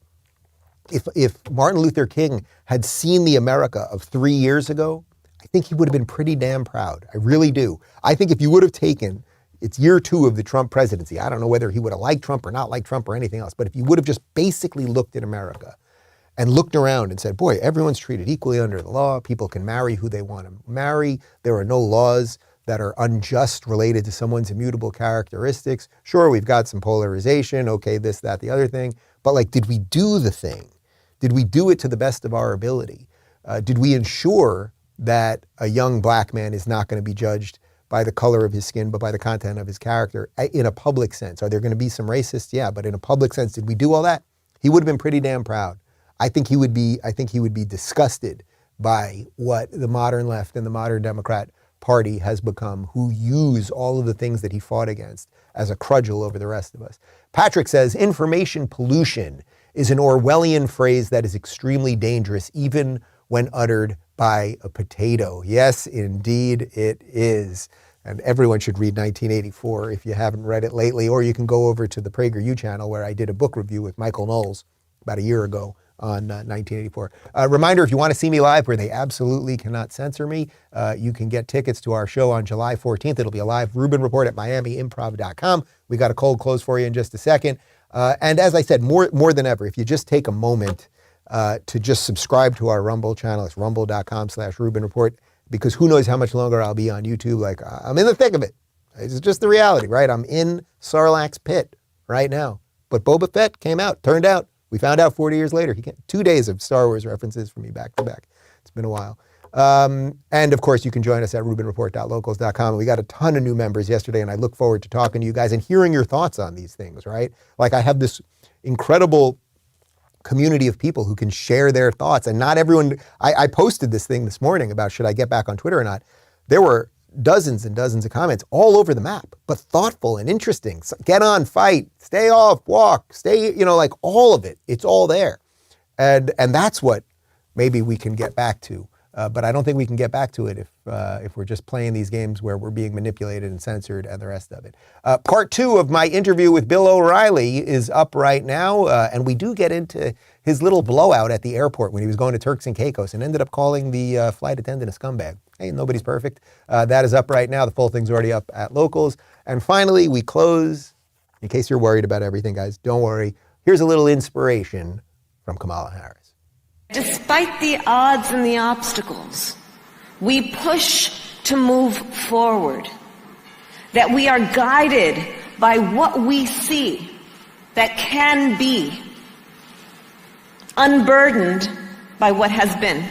Speaker 2: if Martin Luther King had seen the America of 3 years ago, I think he would have been pretty damn proud. I really do. I think if you would have taken, it's year 2 of the Trump presidency. I don't know whether he would have liked Trump or not liked Trump or anything else, but if you would have just basically looked at America and looked around and said, boy, everyone's treated equally under the law. People can marry who they want to marry. There are no laws that are unjust related to someone's immutable characteristics. Sure, we've got some polarization. Okay, this, that, the other thing. But like, did we do the thing? Did we do it to the best of our ability? Did we ensure that a young black man is not going to be judged by the color of his skin, but by the content of his character in a public sense? Are there going to be some racists? Yeah, but in a public sense, did we do all that? He would have been pretty damn proud. I think he would be disgusted by what the modern left and the modern Democrat Party has become, who use all of the things that he fought against as a cudgel over the rest of us. Patrick says, information pollution is an Orwellian phrase that is extremely dangerous, even when uttered by a potato. Yes, indeed it is. And everyone should read 1984 if you haven't read it lately, or you can go over to the PragerU channel where I did a book review with Michael Knowles about a year ago on 1984. Reminder, if you want to see me live where they absolutely cannot censor me, you can get tickets to our show on July 14th. It'll be a live Rubin Report at MiamiImprov.com. We got a cold close for you in just a second. And as I said, more than ever, if you just take a moment to just subscribe to our Rumble channel, it's rumble.com/Rubin Report, because who knows how much longer I'll be on YouTube. Like, I'm in the thick of it. It's just the reality, right? I'm in Sarlacc's pit right now. But Boba Fett came out, turned out. We found out 40 years later. 2 days of Star Wars references from me back to back. It's been a while. And of course, you can join us at rubinreport.locals.com. We got a ton of new members yesterday, and I look forward to talking to you guys and hearing your thoughts on these things, right? Like, I have this incredible community of people who can share their thoughts, and not everyone, I posted this thing this morning about should I get back on Twitter or not. There were dozens and dozens of comments all over the map, but thoughtful and interesting. Get on, fight, stay off, walk, stay, like all of it. It's all there. And that's what maybe we can get back to. But I don't think we can get back to it if we're just playing these games where we're being manipulated and censored and the rest of it. Part 2 of my interview with Bill O'Reilly is up right now, and we do get into his little blowout at the airport when he was going to Turks and Caicos and ended up calling the flight attendant a scumbag. Hey, nobody's perfect. That is up right now. The full thing's already up at Locals. And finally, we close, in case you're worried about everything, guys, don't worry. Here's a little inspiration from Kamala Harris.
Speaker 20: Despite the odds and the obstacles, we push to move forward, that we are guided by what we see that can be, unburdened by what has been.